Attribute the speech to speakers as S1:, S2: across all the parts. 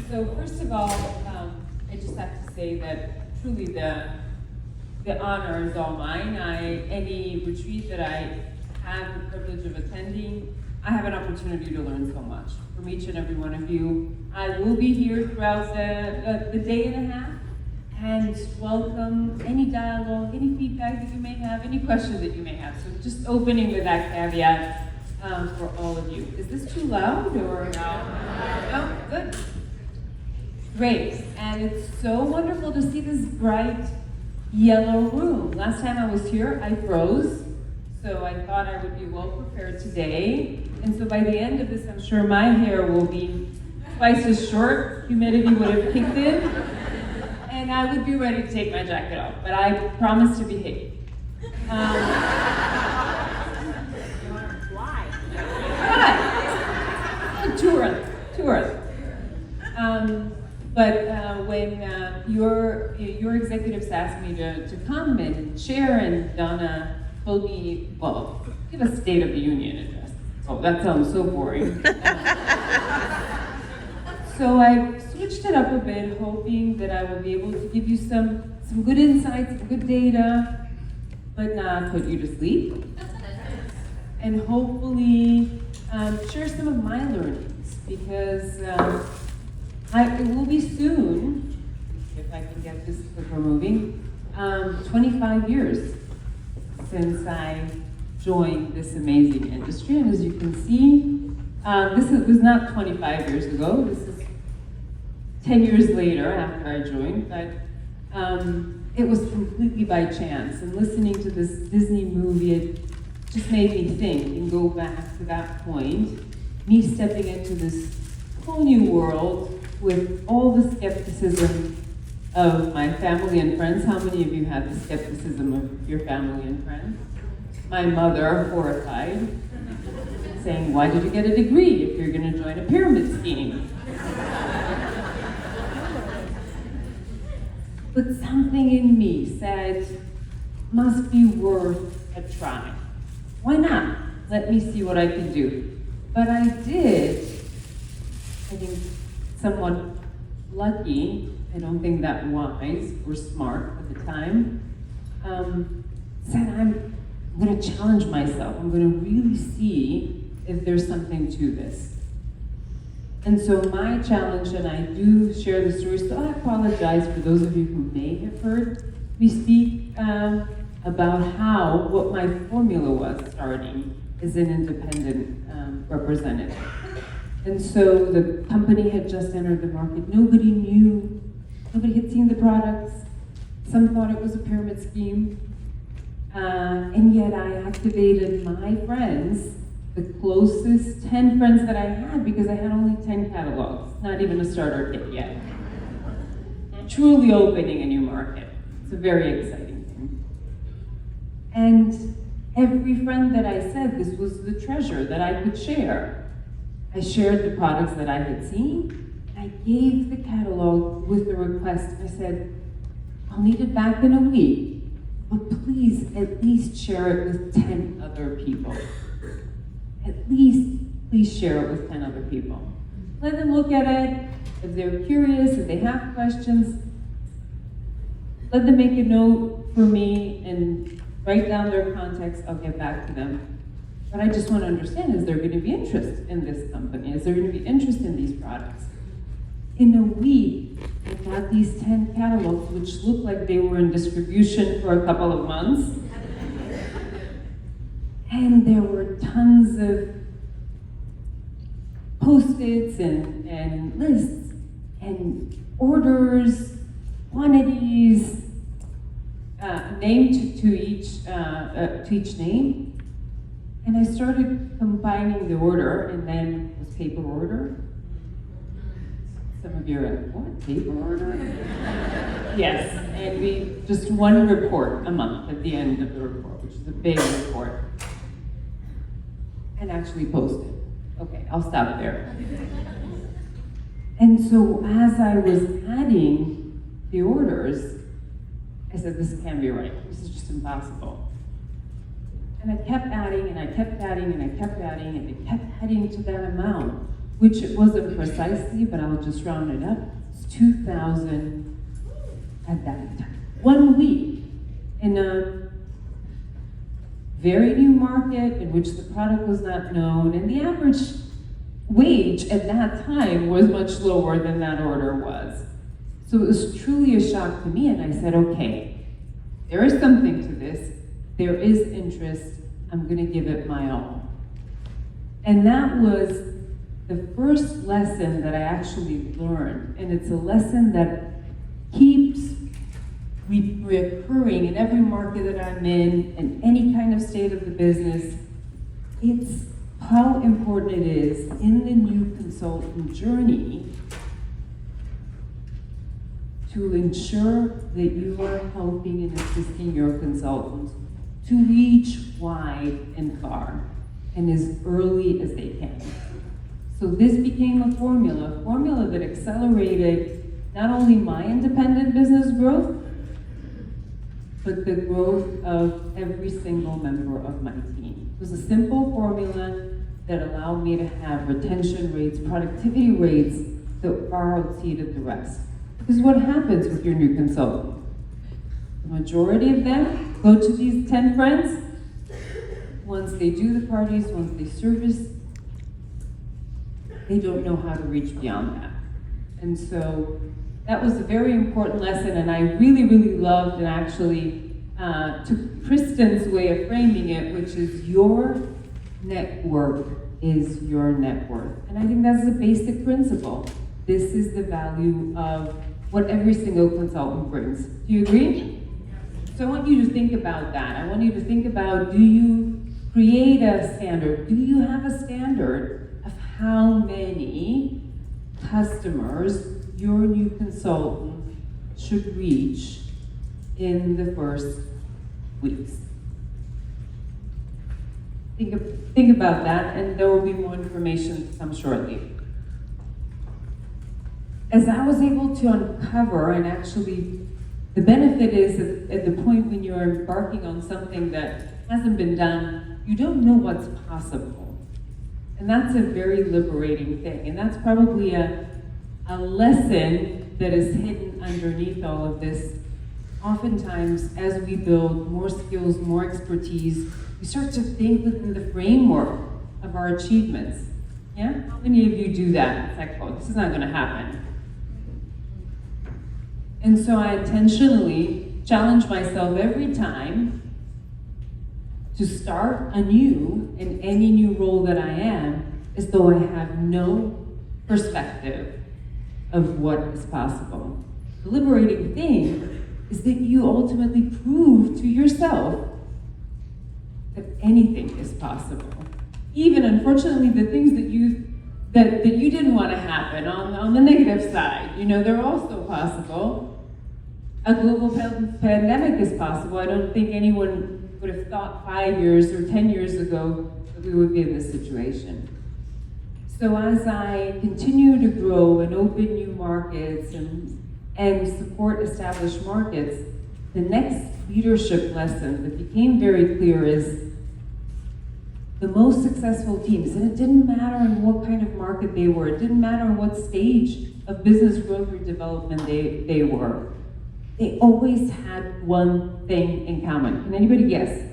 S1: So first of all, I just have to say that truly the honor is all mine. Any retreat that I have the privilege of attending, I have an opportunity to learn so much from each and every one of you. I will be here throughout the day and a half and welcome any dialogue, any feedback that you may have, any questions that you may have. So just opening with that caveat for all of you. Is this too loud or? No, good. Great, and it's so wonderful to see this bright yellow room. Last time I was here, I froze, so I thought I would be well prepared today. And so by the end of this, I'm sure my hair will be twice as short. Humidity would have kicked in, and I would be ready to take my jacket off, but I promise to behave. Too early. But when your executives asked me to come and share, and Donna told me, well, give a State of the Union address. Oh, that sounds so boring. So I switched it up a bit, hoping that I will be able to give you some good insights, some good data, but not put you to sleep. And hopefully share some of my learnings, because it will be soon, if I can get this clicker moving, 25 years since I joined this amazing industry. And as you can see, was not 25 years ago. This is 10 years later after I joined, but it was completely by chance. And listening to this Disney movie, it just made me think and go back to that point, me stepping into this whole new world with all the skepticism of my family and friends. How many of you have the skepticism of your family and friends? My mother, horrified, saying, why did you get a degree if you're going to join a pyramid scheme? But something in me said, must be worth a try. Why not? Let me see what I can do. But I did, I think, somewhat lucky, I don't think that wise or smart at the time, said I'm going to challenge myself. I'm going to really see if there's something to this. And so my challenge, and I do share the story, so I apologize for those of you who may have heard me speak about what my formula was starting as an independent representative. And so the company had just entered the market. Nobody knew, nobody had seen the products. Some thought it was a pyramid scheme. And yet I activated my friends, the closest 10 friends that I had, because I had only 10 catalogs, not even a starter kit yet. Truly opening a new market. It's a very exciting thing. And every friend that I said, this was the treasure that I could share. I shared the products that I had seen. I gave the catalog with the request. I said, I'll need it back in a week, but please at least share it with 10 other people. At least, please share it with 10 other people. Let them look at it. If they're curious, if they have questions, let them make a note for me and write down their contacts. I'll get back to them. But I just want to understand, is there going to be interest in this company? Is there going to be interest in these products? In a week, I got these 10 catalogs, which looked like they were in distribution for a couple of months. And there were tons of Post-its and lists and orders, quantities, named to each name. And I started combining the order, and then it was paper order. Some of you are like, what, paper order? Yes, and we just one report a month at the end of the report, which is a big report. And actually posted. Okay, I'll stop there. And so as I was adding the orders, I said, this can't be right. This is just impossible. And I kept adding, and I kept adding, and I kept adding, and I kept adding to that amount. which it wasn't precisely, but I'll just round it up. It's 2,000 at that time. 1 week in a very new market in which the product was not known, and the average wage at that time was much lower than that order was. So it was truly a shock to me, and I said, okay, there is something to this, there is interest, I'm gonna give it my all. And that was the first lesson that I actually learned, and it's a lesson that keeps recurring in every market that I'm in any kind of state of the business. It's how important it is in the new consultant journey to ensure that you are helping and assisting your consultants to reach wide and far and as early as they can. So this became a formula that accelerated not only my independent business growth, but the growth of every single member of my team. It was a simple formula that allowed me to have retention rates, productivity rates that far exceeded the rest. This is what happens with your new consultant. The majority of them go to these 10 friends. Once they do the parties, once they service, they don't know how to reach beyond that. And so that was a very important lesson, and I really, really loved and actually took Kristen's way of framing it, which is your network is your net worth. And I think that's the basic principle. This is the value of what every single consultant brings. Do you agree? So I want you to think about that. I want you to think about, do you create a standard? Do you have a standard of how many customers your new consultant should reach in the first weeks? Think about that, and there will be more information to come shortly. As I was able to uncover, and actually the benefit is that at the point when you're embarking on something that hasn't been done, you don't know what's possible. And that's a very liberating thing, and that's probably a lesson that is hidden underneath all of this. Oftentimes, as we build more skills, more expertise, we start to think within the framework of our achievements. Yeah? How many of you do that? It's like, oh, this is not gonna happen. And so I intentionally challenge myself every time to start anew in any new role that I am, as though I have no perspective of what is possible. The liberating thing is that you ultimately prove to yourself that anything is possible. Even, unfortunately, the things that you didn't want to happen on the negative side, they're also possible. A global pandemic is possible. I don't think anyone would have thought 5 years or 10 years ago that we would be in this situation. So as I continue to grow and open new markets and support established markets, the next leadership lesson that became very clear is the most successful teams, and it didn't matter in what kind of market they were, it didn't matter in what stage of business growth or development they were, they always had one thing in common. Can anybody guess?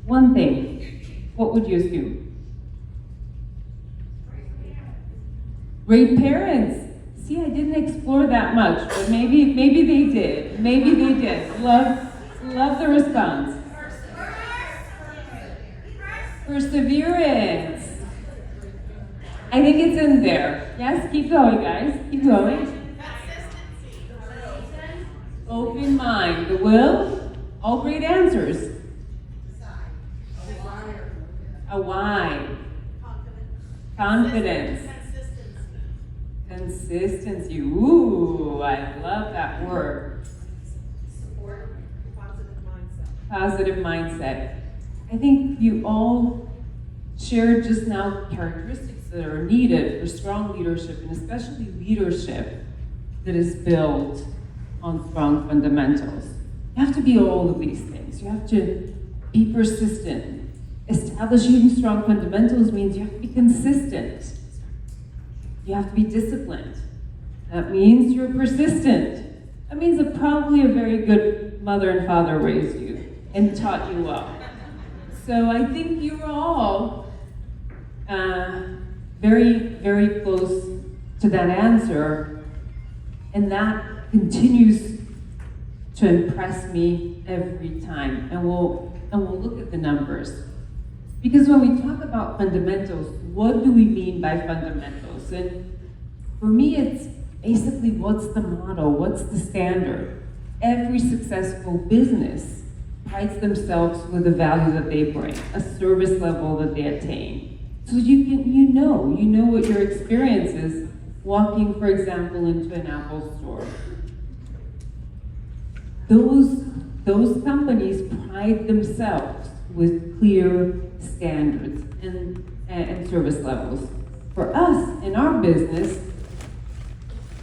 S1: One thing. What would you assume? Great parents. See, I didn't explore that much, but maybe they did. Maybe they did. Love the response. Perseverance. I think it's in there. Yes, keep going, guys. Keep going. Open mind. The will. All great answers. A why. Confidence. Consistency. Ooh, I love that word.
S2: Support. Positive mindset.
S1: Positive mindset. I think you all shared just now characteristics that are needed for strong leadership, and especially leadership that is built on strong fundamentals. You have to be all of these things. You have to be persistent. Establishing strong fundamentals means you have to be consistent. You have to be disciplined. That means you're persistent. That means that probably a very good mother and father raised you and taught you well. So I think you were all very, very close to that answer, and that continues to impress me every time. And we'll look at the numbers. Because when we talk about fundamentals, what do we mean by fundamentals? And for me, it's basically what's the model, what's the standard? Every successful business prides themselves with the value that they bring, a service level that they attain. So you know what your experience is walking, for example, into an Apple store. Those companies pride themselves with clear standards and service levels. For us, in our business,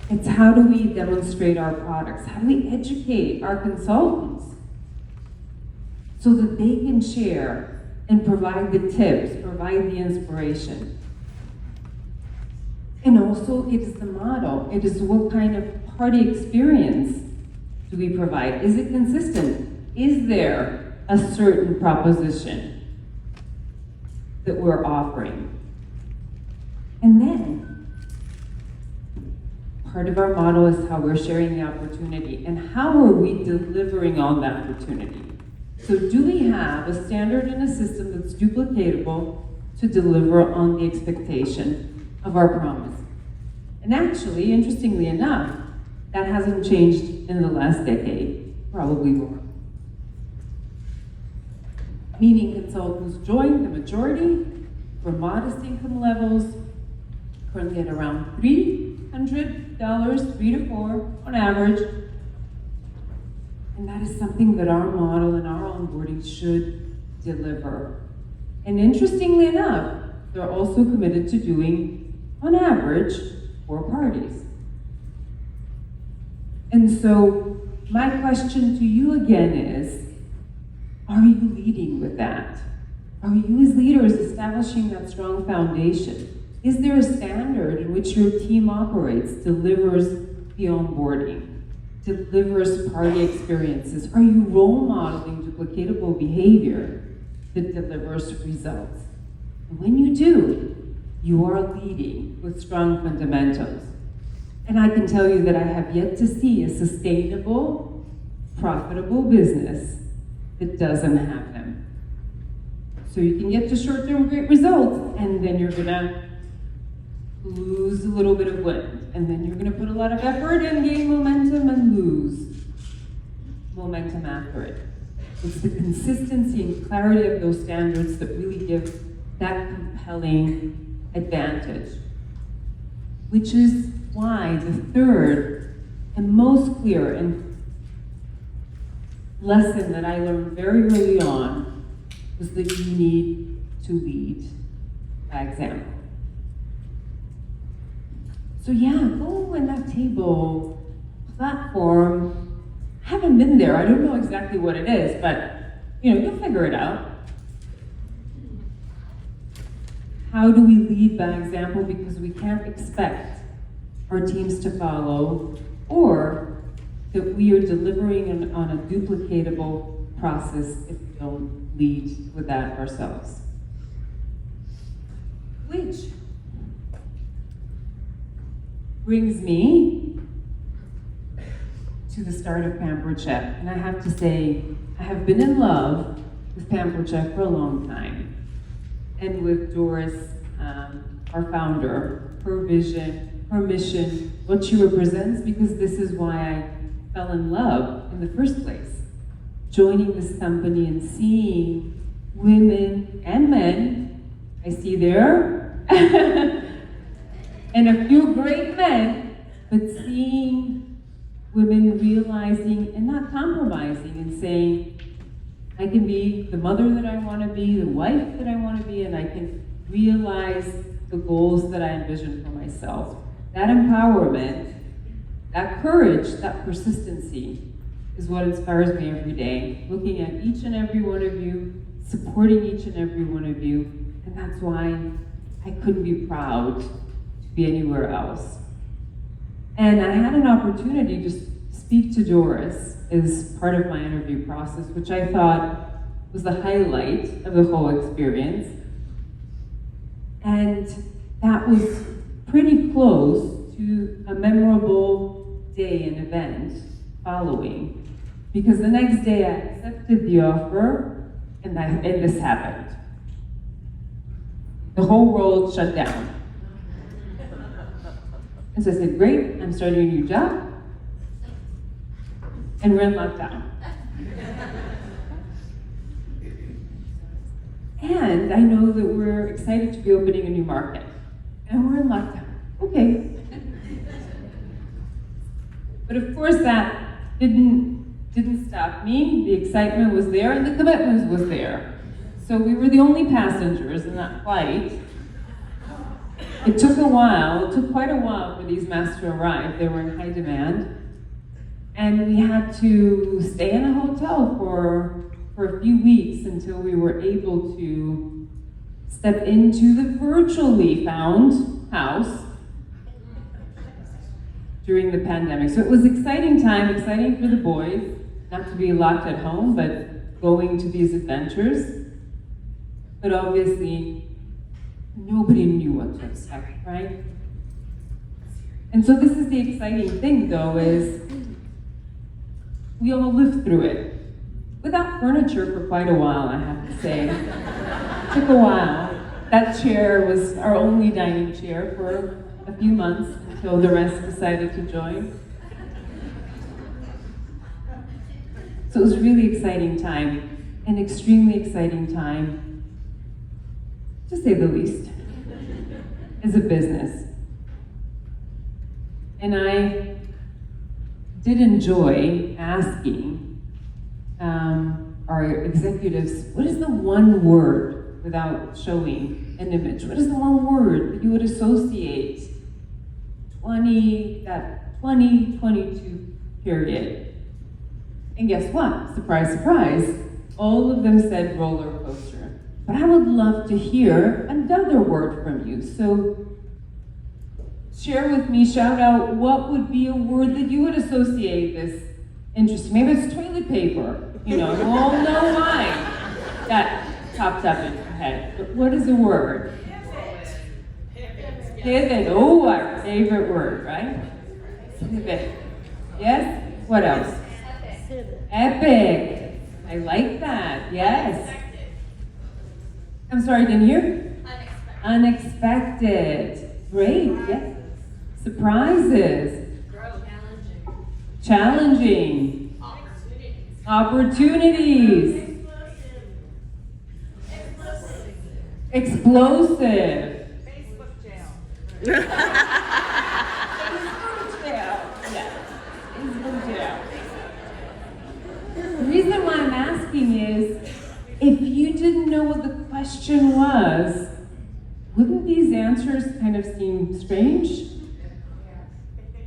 S1: it's how do we demonstrate our products? How do we educate our consultants so that they can share and provide the tips, provide the inspiration? And also, it is the model. It is what kind of party experience do we provide? Is it consistent? Is there a certain proposition that we're offering? And then, part of our model is how we're sharing the opportunity and how are we delivering on the opportunity. So do we have a standard and a system that's duplicatable to deliver on the expectation of our promise? And actually, interestingly enough, that hasn't changed in the last decade, probably more. Meaning consultants join the majority for modest income levels, currently at around $300, 3 to 4 on average. And that is something that our model and our onboarding should deliver. And interestingly enough, they're also committed to doing, on average, 4 parties. And so my question to you again is, are you leading with that? Are you as leaders establishing that strong foundation? Is there a standard in which your team operates, delivers the onboarding, delivers party experiences? Are you role modeling duplicatable behavior that delivers results? And when you do, you are leading with strong fundamentals. And I can tell you that I have yet to see a sustainable, profitable business that doesn't have them. So you can get to short-term great results, and then you're gonna lose a little bit of wind. And then you're gonna put a lot of effort and gain momentum and lose momentum after it. It's the consistency and clarity of those standards that really give that compelling advantage. Which is why the third and most clear and lesson that I learned very early on was that you need to lead by example. So yeah, go in that table platform. I haven't been there. I don't know exactly what it is, but you'll figure it out. How do we lead by example? Because we can't expect our teams to follow, or that we are delivering on a duplicatable process if we don't lead with that ourselves. Which brings me to the start of Pampered Chef. And I have to say, I have been in love with Pampered Chef for a long time. And with Doris, our founder, her vision, her mission, what she represents, because this is why I fell in love in the first place. Joining this company and seeing women and men, I see there, and a few great men, but seeing women realizing and not compromising and saying, I can be the mother that I want to be, the wife that I want to be, and I can realize the goals that I envision for myself. That empowerment, that courage, that persistency is what inspires me every day. Looking at each and every one of you, supporting each and every one of you, and that's why I couldn't be proud to be anywhere else. And I had an opportunity to speak to Doris as part of my interview process, which I thought was the highlight of the whole experience. And that was pretty close to a memorable day and event following, because the next day I accepted the offer and this happened. The whole world shut down. And so I said, great, I'm starting a new job, and we're in lockdown. And I know that we're excited to be opening a new market, and we're in lockdown. Okay. But of course that didn't stop me. The excitement was there and the commitment was there. So we were the only passengers in that flight. It took quite a while for these masks to arrive. They were in high demand. And we had to stay in a hotel for a few weeks until we were able to step into the virtually found house during the pandemic. So it was exciting time, exciting for the boys, not to be locked at home, but going to these adventures. But obviously, nobody knew what to expect, right? And so this is the exciting thing, though, is we all lived through it. Without furniture for quite a while, I have to say. It took a while. That chair was our only dining chair for a few months until the rest decided to join. So it was a really exciting time, an extremely exciting time, to say the least, as a business. And I did enjoy asking our executives, what is the one word, without showing an image, what is the one word that you would associate that 2022 period? And guess what? Surprise, surprise. All of them said roller coaster. But I would love to hear another word from you. So share with me, shout out, what would be a word that you would associate this interest? Maybe it's toilet paper. You know, you all know why that popped up in your head. But what is a word? Pivot. Oh, our favorite word, right? Pivot. Yes? What else? Epic. I like that. Yes. I'm sorry, I didn't hear? Unexpected. Great. Yes. Surprises. Challenging. Opportunities. Explosive.
S2: Facebook jail.
S1: Facebook jail. Yes. Facebook jail. The reason why I'm asking is, if you didn't know what the question was, wouldn't these answers kind of seem strange?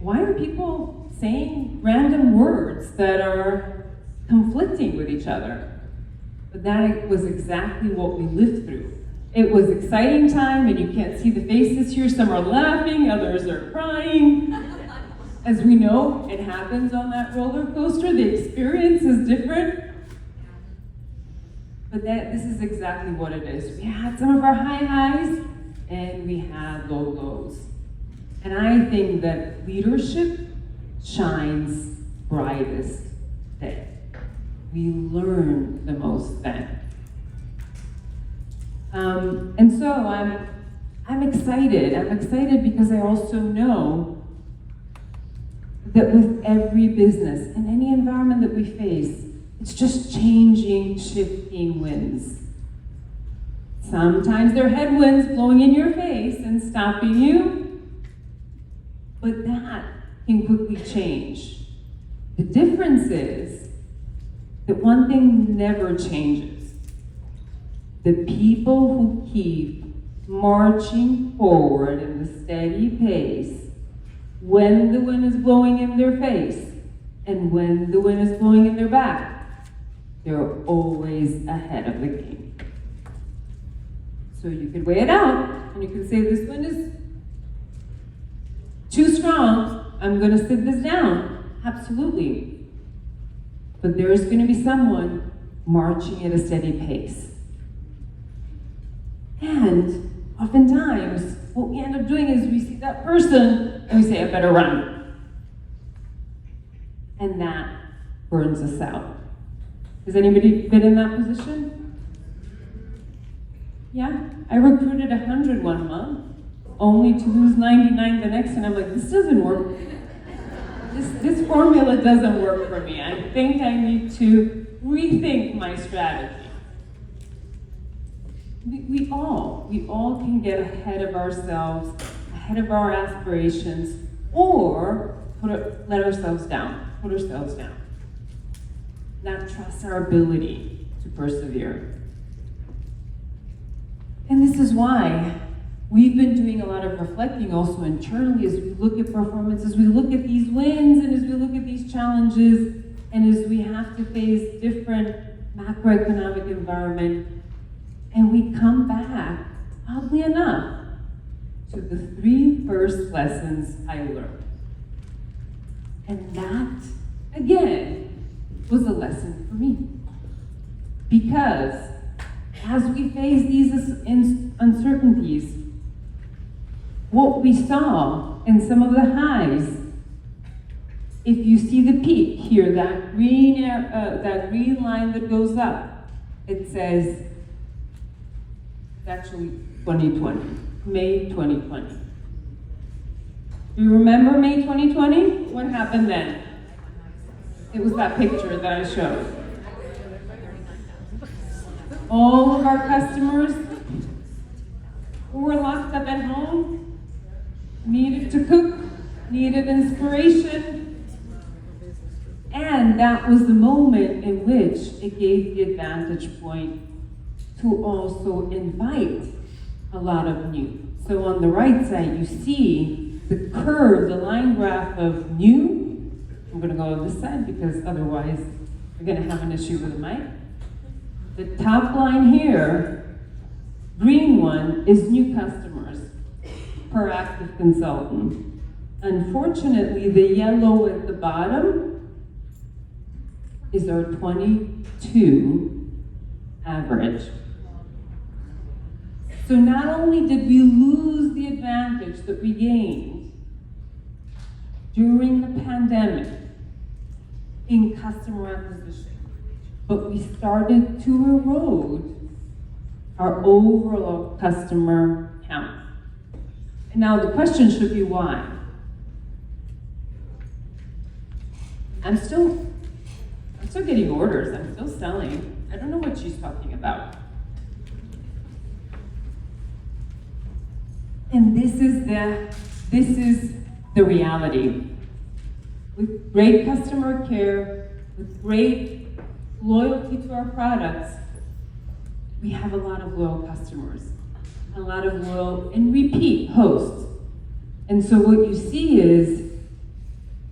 S1: Why are people saying random words that are conflicting with each other? But that was exactly what we lived through. It was exciting time, and you can't see the faces here. Some are laughing, others are crying. As we know, it happens on that roller coaster. The experience is different. But this is exactly what it is. We had some of our high highs, and we had low lows. And I think that leadership shines brightest then. We learn the most then. And so I'm excited. I'm excited because I also know that with every business, in any environment that we face, it's just changing, shifting winds. Sometimes they're headwinds blowing in your face and stopping you, but that can quickly change. The difference is that one thing never changes. The people who keep marching forward in a steady pace when the wind is blowing in their face and when the wind is blowing in their back, they're always ahead of the game. So you could weigh it out, and you can say, this one is too strong, I'm gonna sit this down. Absolutely. But there's gonna be someone marching at a steady pace. And oftentimes, what we end up doing is we see that person and we say, I better run. And that burns us out. Has anybody been in that position? Yeah, I recruited 100 one month, only to lose 99 the next, and I'm like, this doesn't work. This formula doesn't work for me. I think I need to rethink my strategy. We all can get ahead of ourselves, ahead of our aspirations, or let ourselves down, put ourselves down. Not trust our ability to persevere. And this is why we've been doing a lot of reflecting also internally as we look at performance, as we look at these wins, and as we look at these challenges, and as we have to face different macroeconomic environment. And we come back, oddly enough, to the 3 first lessons I learned. And that, again, was a lesson for me. Because as we face these uncertainties, what we saw in some of the highs, if you see the peak here, that green line that goes up, it says, it's actually 2020, May 2020. Do you remember May 2020? What happened then? It was that picture that I showed. All of our customers who were locked up at home needed to cook, needed inspiration, and that was the moment in which it gave the advantage point to also invite a lot of new. So on the right side, you see the curve, the line graph of new. I'm gonna go on this side because otherwise we're gonna have an issue with the mic. The top line here, green one, is new customers per active consultant. Unfortunately, the yellow at the bottom is our 22 average. So not only did we lose the advantage that we gained during the pandemic in customer acquisition, but we started to erode our overall customer count. And now the question should be why? I'm still getting orders, I'm still selling. I don't know what she's talking about. And this is the reality. With great customer care, with great loyalty to our products, we have a lot of loyal customers, a lot of loyal and repeat hosts. And so what you see is,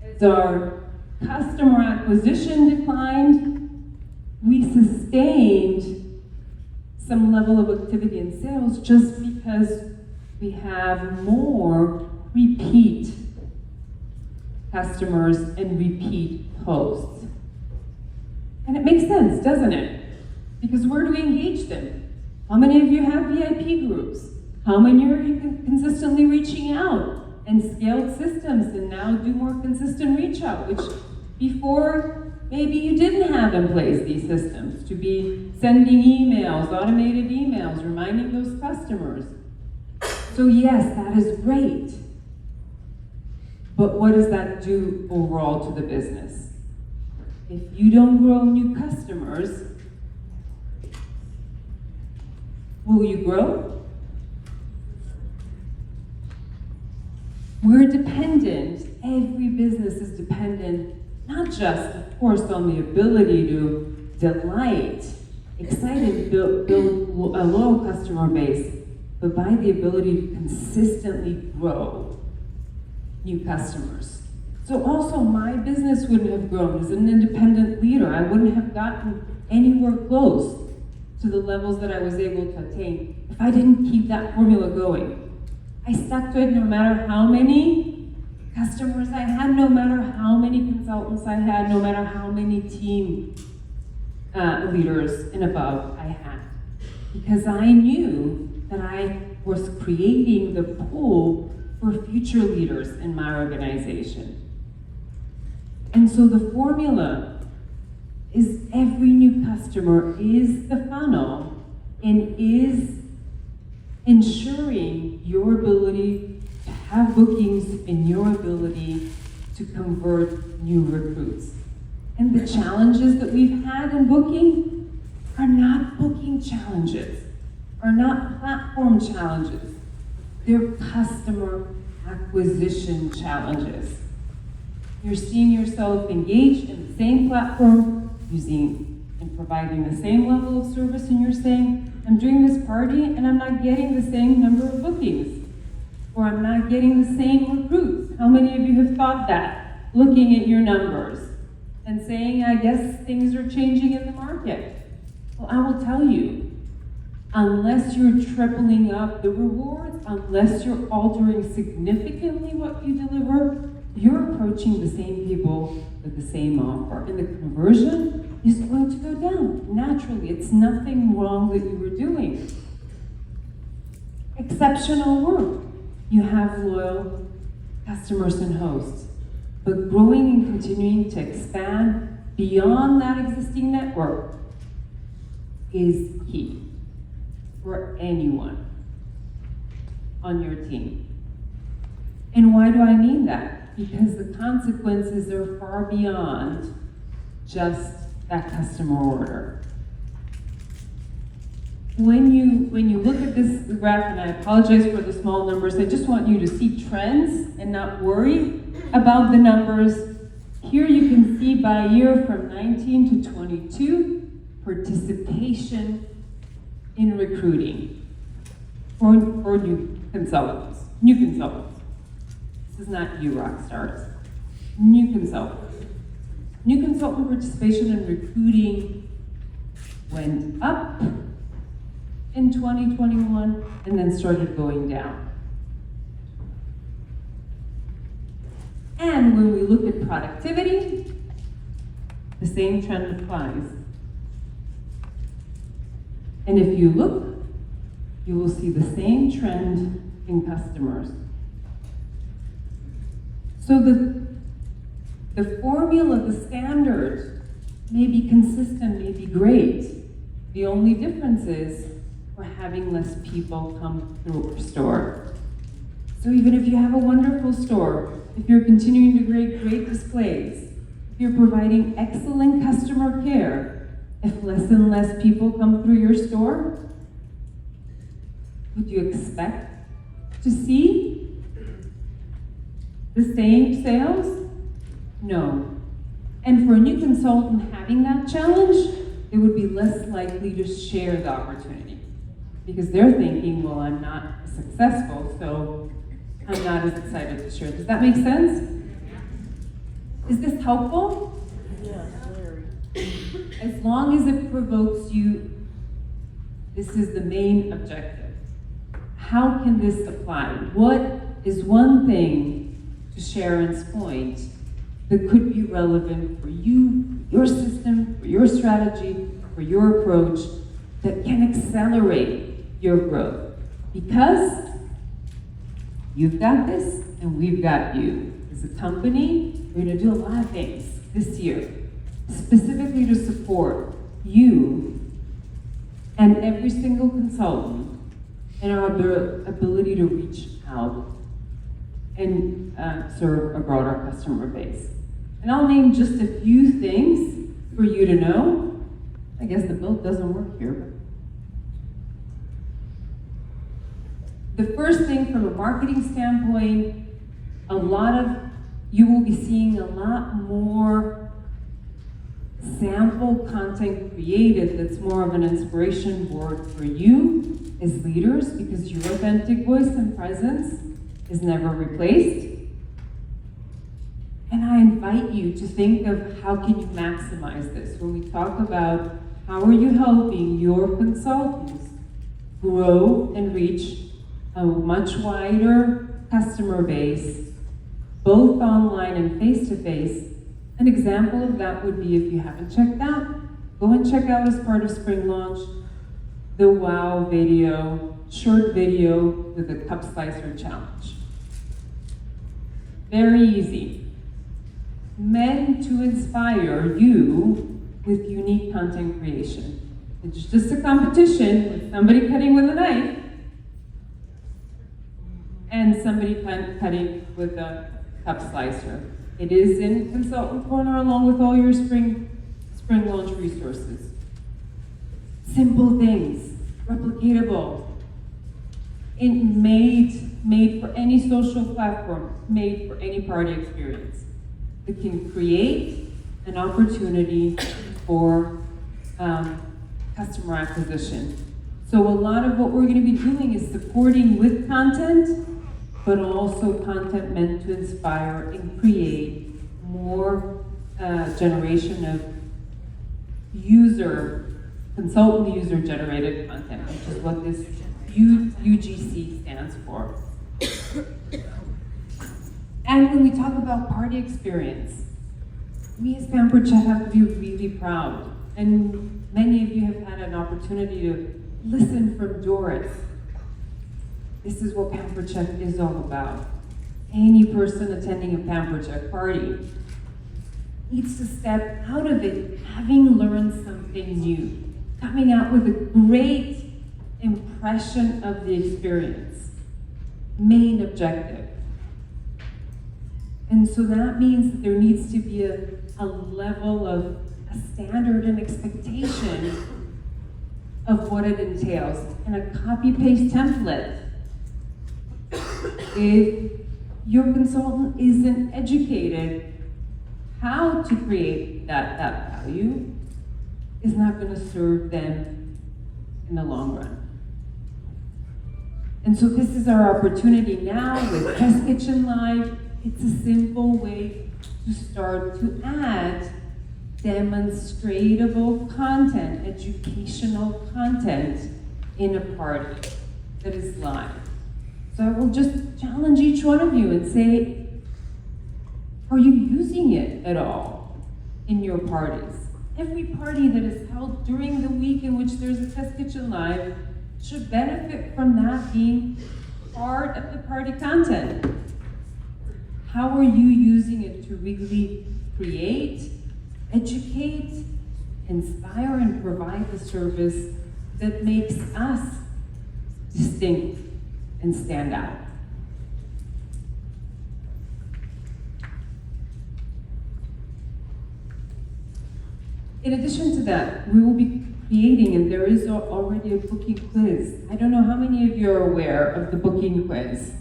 S1: as our customer acquisition declined, we sustained some level of activity in sales just because we have more repeat customers and repeat hosts. And it makes sense, doesn't it? Because where do we engage them? How many of you have VIP groups? How many are you consistently reaching out and scaled systems and now do more consistent reach out, which before maybe you didn't have in place these systems to be sending emails, automated emails, reminding those customers. So yes, that is great. But what does that do overall to the business? If you don't grow new customers, will you grow? We're dependent, every business is dependent, not just, of course, on the ability to delight, excite and build a loyal customer base, but by the ability to consistently grow new customers. So also my business wouldn't have grown as an independent leader. I wouldn't have gotten anywhere close to the levels that I was able to attain if I didn't keep that formula going. I stuck to it no matter how many customers I had, no matter how many consultants I had, no matter how many team leaders and above I had. Because I knew that I was creating the pool for future leaders in my organization. And so the formula is every new customer is the funnel and is ensuring your ability to have bookings and your ability to convert new recruits. And the challenges that we've had in booking are not booking challenges, are not platform challenges. They're customer acquisition challenges. You're seeing yourself engaged in the same platform, using and providing the same level of service, and you're saying, I'm doing this party and I'm not getting the same number of bookings, or I'm not getting the same recruits. How many of you have thought that, looking at your numbers and saying, I guess things are changing in the market? Well, I will tell you, unless you're tripling up the rewards, unless you're altering significantly what you deliver, you're approaching the same people with the same offer. And the conversion is going to go down naturally. It's nothing wrong that you were doing. Exceptional work. You have loyal customers and hosts. But growing and continuing to expand beyond that existing network is key for anyone on your team. And why do I mean that? Because the consequences are far beyond just that customer order. When you look at this graph, and I apologize for the small numbers, I just want you to see trends and not worry about the numbers. Here you can see by year from 19 to 22, participation in recruiting for new consultants. This is not you rock stars. New consultants. New consultant participation in recruiting went up in 2021 and then started going down. And when we look at productivity, the same trend applies. And if you look, you will see the same trend in customers. So the formula, the standard, may be consistent, may be great. The only difference is we're having less people come through our store. So even if you have a wonderful store, if you're continuing to create great displays, if you're providing excellent customer care, if less and less people come through your store, would you expect to see the same sales? No. And for a new consultant having that challenge, they would be less likely to share the opportunity because they're thinking, well, I'm not successful, so I'm not as excited to share. Does that make sense? Is this helpful?
S3: Yeah, very.
S1: As long as it provokes you, this is the main objective. How can this apply? What is one thing, to Sharon's point, that could be relevant for you, your system, for your strategy, for your approach, that can accelerate your growth? Because you've got this and we've got you. As a company, we're going to do a lot of things this year, specifically to support you and every single consultant in our ability to reach out and serve a broader customer base. And I'll name just a few things for you to know. I guess the build doesn't work here. But the first thing from a marketing standpoint, you will be seeing a lot more sample content created that's more of an inspiration board for you as leaders, because your authentic voice and presence is never replaced. And I invite you to think of how can you maximize this. When we talk about how are you helping your consultants grow and reach a much wider customer base, both online and face-to-face. An example of that would be, if you haven't checked out, go and check out, as part of Spring Launch, the WOW video, short video with the Cup Slicer Challenge. Very easy. Meant to inspire you with unique content creation. It's just a competition with somebody cutting with a knife and somebody cutting with a cup slicer. It is in Consultant Corner along with all your spring launch resources. Simple things, replicatable. Made for any social platform, made for any party experience. It can create an opportunity for customer acquisition. So a lot of what we're going to be doing is supporting with content, but also content meant to inspire and create more generation of consultant user-generated content, which is what this UGC stands for. And when we talk about party experience, we as Pampered Chef have to be really proud. And many of you have had an opportunity to listen from Doris. This is what Pampered Chef is all about. Any person attending a Pampered Chef party needs to step out of it having learned something new, coming out with a great impression of the experience. Main objective. And so that means that there needs to be a level of a standard and expectation of what it entails. And a copy-paste template, if your consultant isn't educated how to create that value, is not going to serve them in the long run. And so this is our opportunity now with Test Kitchen Live. It's a simple way to start to add demonstratable content, educational content in a party that is live. So I will just challenge each one of you and say, are you using it at all in your parties? Every party that is held during the week in which there's a Test Kitchen Live should benefit from that being part of the party content. How are you using it to really create, educate, inspire, and provide the service that makes us distinct and stand out? In addition to that, we will be creating, and there is already a booking quiz. I don't know how many of you are aware of the booking quiz.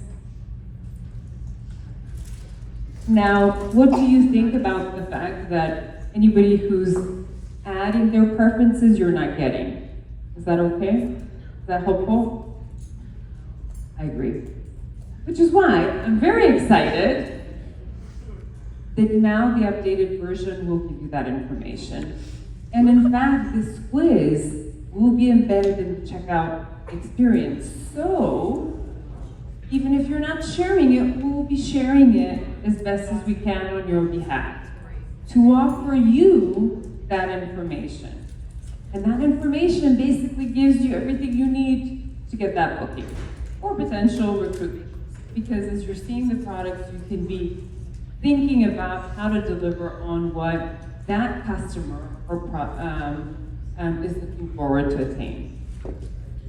S1: Now, what do you think about the fact that anybody who's adding their preferences you're not getting? Is that okay? Is that helpful? I agree. Which is why I'm very excited that now the updated version will give you that information. And in fact, this quiz will be embedded in the checkout experience. So, even if you're not sharing it, we will be sharing it as best as we can on your behalf to offer you that information. And that information basically gives you everything you need to get that booking or potential recruitment. Because as you're seeing the products, you can be thinking about how to deliver on what that customer is looking forward to attain.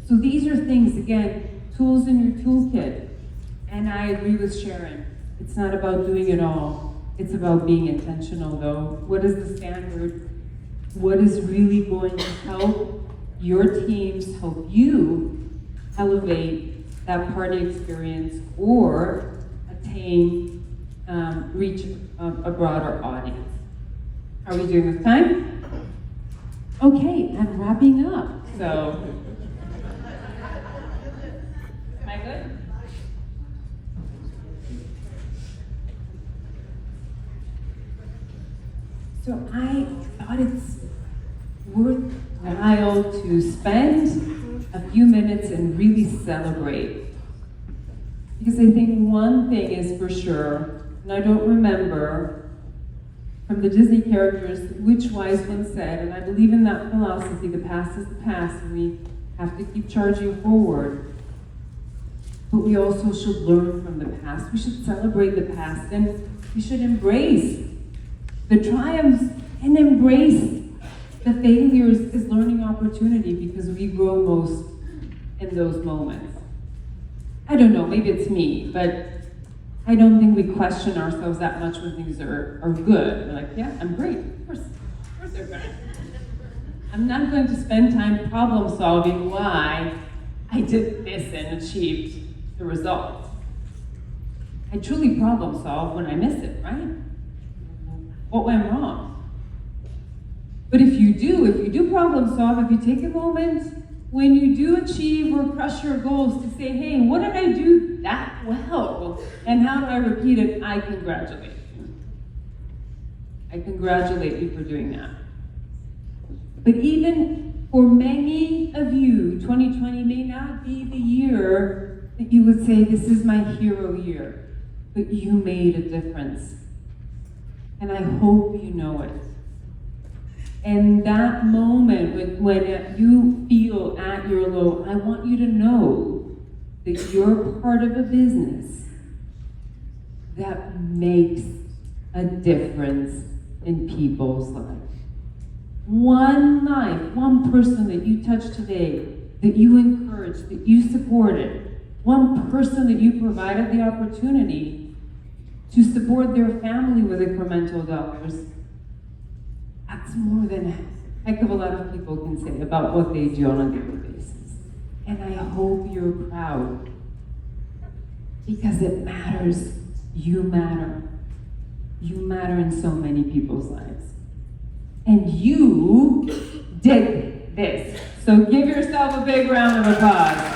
S1: So these are things, again, tools in your toolkit. And I agree with Sharon. It's not about doing it all. It's about being intentional, though. What is the standard? What is really going to help your teams, help you elevate that party experience or attain, reach a broader audience? Are we doing this time? Okay, I'm wrapping up. So, am I good? So I thought it's worthwhile to spend a few minutes and really celebrate. Because I think one thing is for sure, and I don't remember from the Disney characters which wise one said, and I believe in that philosophy, the past is the past, and we have to keep charging forward. But we also should learn from the past. We should celebrate the past, and we should embrace the triumphs and embrace the failures as learning opportunity, because we grow most in those moments. I don't know, maybe it's me, but I don't think we question ourselves that much when things are good. We're like, yeah, I'm great. Of course they're good. I'm not going to spend time problem solving why I did this and achieved the result. I truly problem solve when I miss it, right? What went wrong? But if you do problem solve, if you take a moment when you do achieve or crush your goals to say, hey, what did I do that well? And how do I repeat it? I congratulate you. I congratulate you for doing that. But even for many of you, 2020 may not be the year that you would say, this is my hero year, but you made a difference. And I hope you know it. And that moment when you feel at your low, I want you to know that you're part of a business that makes a difference in people's lives. One life, one person that you touched today, that you encouraged, that you supported, one person that you provided the opportunity to support their family with incremental dollars, that's more than a heck of a lot of people can say about what they do on a daily basis. And I hope you're proud, because it matters. You matter. You matter in so many people's lives. And you did this. So give yourself a big round of applause.